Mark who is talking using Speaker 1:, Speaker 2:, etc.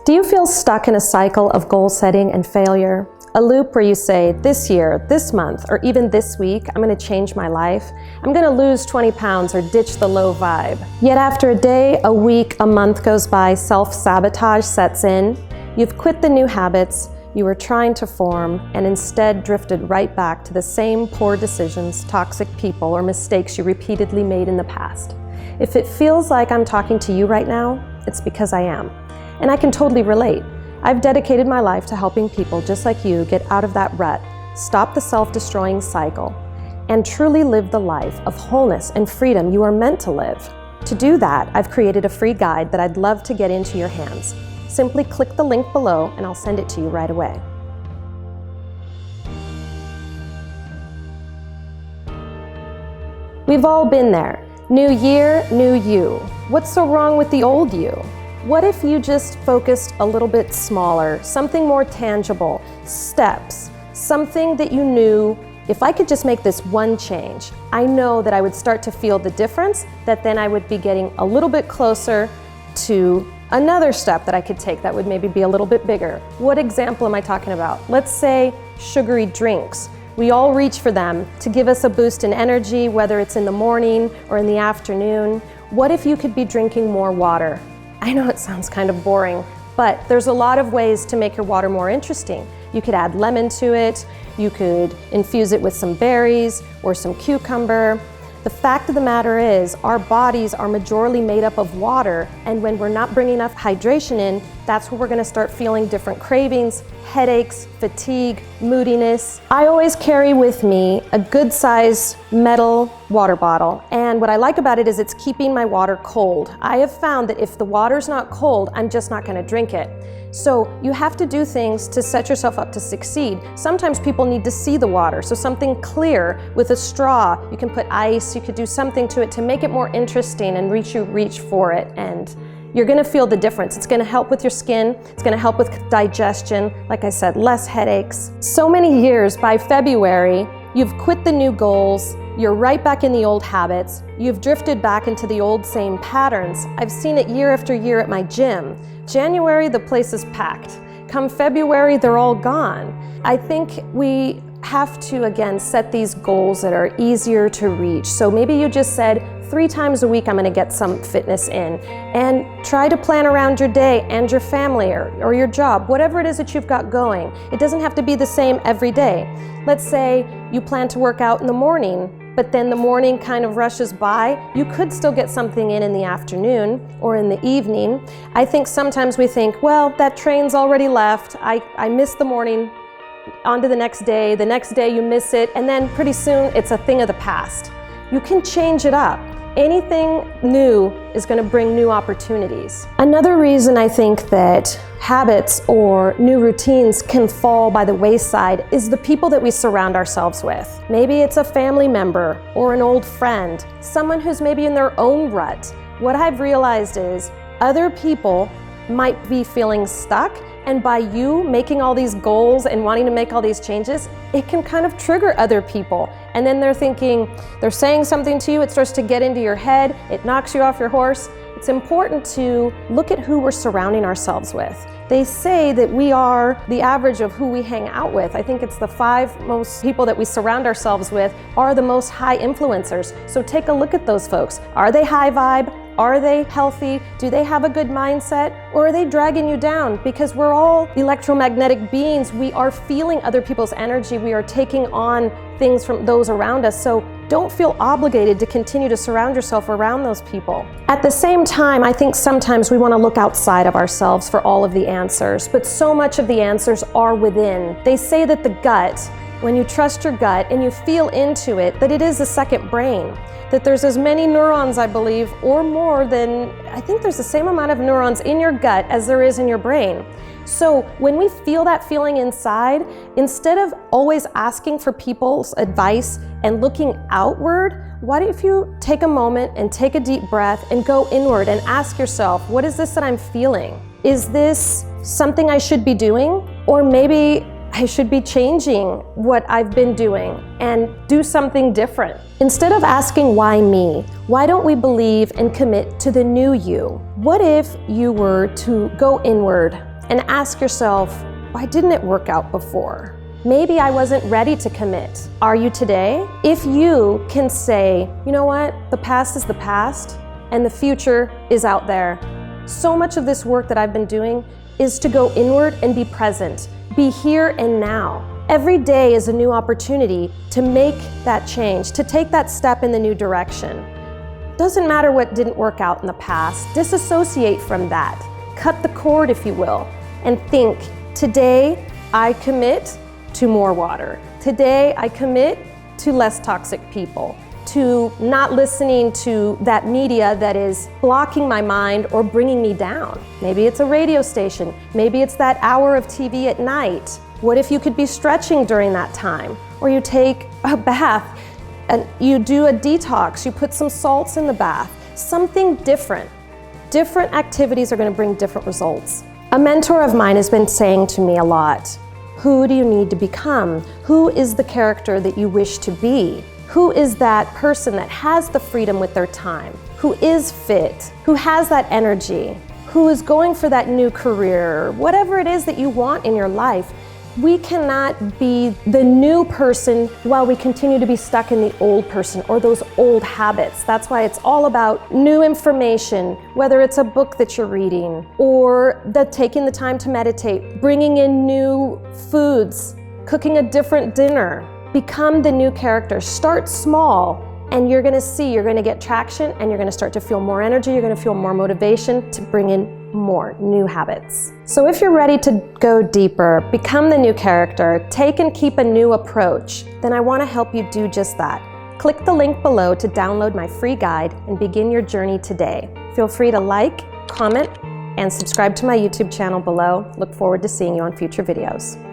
Speaker 1: Do you feel stuck in a cycle of goal setting and failure? A loop where you say, this year, this month, or even this week, I'm going to change my life. I'm going to lose 20 pounds or ditch the low vibe. Yet after a day, a week, a month goes by, self-sabotage sets in. You've quit the new habits you were trying to form and instead drifted right back to the same poor decisions, toxic people, or mistakes you repeatedly made in the past. If it feels like I'm talking to you right now, it's because I am. And I can totally relate. I've dedicated my life to helping people just like you get out of that rut, stop the self-destroying cycle, and truly live the life of wholeness and freedom you are meant to live. To do that, I've created a free guide that I'd love to get into your hands. Simply click the link below and I'll send it to you right away. We've all been there. New year, new you. What's so wrong with the old you? What if you just focused a little bit smaller, something more tangible, steps, something that you knew, if I could just make this one change, I know that I would start to feel the difference, that then I would be getting a little bit closer to another step that I could take that would maybe be a little bit bigger. What example am I talking about? Let's say sugary drinks. We all reach for them to give us a boost in energy, whether it's in the morning or in the afternoon. What if you could be drinking more water? I know it sounds kind of boring, but there's a lot of ways to make your water more interesting. You could add lemon to it, you could infuse it with some berries or some cucumber. The fact of the matter is, our bodies are majorly made up of water, and when we're not bringing enough hydration in, that's where we're going to start feeling different cravings, headaches, fatigue, moodiness. I always carry with me a good size metal water bottle, and what I like about it is it's keeping my water cold. I have found that if the water's not cold, I'm just not going to drink it. So you have to do things to set yourself up to succeed. Sometimes people need to see the water, so something clear with a straw. You can put ice, you could do something to it to make it more interesting and reach for it, and you're going to feel the difference. It's going to help with your skin, it's going to help with digestion, like I said, less headaches. So many years, by February, you've quit the new goals, you're right back in the old habits, you've drifted back into the old same patterns. I've seen it year after year at my gym. January, the place is packed. Come February, they're all gone. I think we have to, again, set these goals that are easier to reach. So maybe you just said, 3 times a week I'm gonna get some fitness in, and try to plan around your day and your family or your job, whatever it is that you've got going. It doesn't have to be the same every day. Let's say you plan to work out in the morning, but then the morning kind of rushes by. You could still get something in the afternoon or in the evening. I think sometimes we think, well, that train's already left, I missed the morning, on to the next day you miss it, and then pretty soon it's a thing of the past. You can change it up. Anything new is going to bring new opportunities. Another reason I think that habits or new routines can fall by the wayside is the people that we surround ourselves with. Maybe it's a family member or an old friend, someone who's maybe in their own rut. What I've realized is other people might be feeling stuck, and by you making all these goals and wanting to make all these changes, it can kind of trigger other people. And then they're thinking, they're saying something to you, it starts to get into your head, it knocks you off your horse. It's important to look at who we're surrounding ourselves with. They say that we are the average of who we hang out with. I think it's the 5 most people that we surround ourselves with are the most high influencers. So take a look at those folks. Are they high vibe? Are they healthy? Do they have a good mindset? Or are they dragging you down? Because we're all electromagnetic beings. We are feeling other people's energy. We are taking on things from those around us. So don't feel obligated to continue to surround yourself around those people. At the same time, I think sometimes we want to look outside of ourselves for all of the answers, but so much of the answers are within. They say that the gut, when you trust your gut and you feel into it, that it is a second brain. That there's as many neurons, I believe, or more than, I think there's the same amount of neurons in your gut as there is in your brain. So when we feel that feeling inside, instead of always asking for people's advice and looking outward, what if you take a moment and take a deep breath and go inward and ask yourself, what is this that I'm feeling? Is this something I should be doing? Or maybe I should be changing what I've been doing and do something different. Instead of asking why me, why don't we believe and commit to the new you? What if you were to go inward and ask yourself, why didn't it work out before? Maybe I wasn't ready to commit. Are you today? If you can say, you know what, the past is the past and the future is out there. So much of this work that I've been doing is to go inward and be present, be here and now. Every day is a new opportunity to make that change, to take that step in the new direction. Doesn't matter what didn't work out in the past, disassociate from that. Cut the cord, if you will, and think, today I commit to more water. Today I commit to less toxic people, to not listening to that media that is blocking my mind or bringing me down. Maybe it's a radio station, maybe it's that hour of TV at night. What if you could be stretching during that time? Or you take a bath and you do a detox, you put some salts in the bath. Something different. Different activities are going to bring different results. A mentor of mine has been saying to me a lot, who do you need to become? Who is the character that you wish to be? Who is that person that has the freedom with their time? Who is fit? Who has that energy? Who is going for that new career? Whatever it is that you want in your life, we cannot be the new person while we continue to be stuck in the old person or those old habits. That's why it's all about new information, whether it's a book that you're reading or taking the time to meditate, bringing in new foods, cooking a different dinner. Become the new character. Start small and you're gonna see, you're gonna get traction and you're gonna start to feel more energy, you're gonna feel more motivation to bring in more new habits. So if you're ready to go deeper, become the new character, take and keep a new approach, then I want to help you do just that. Click the link below to download my free guide and begin your journey today. Feel free to like, comment, and subscribe to my YouTube channel below. Look forward to seeing you on future videos.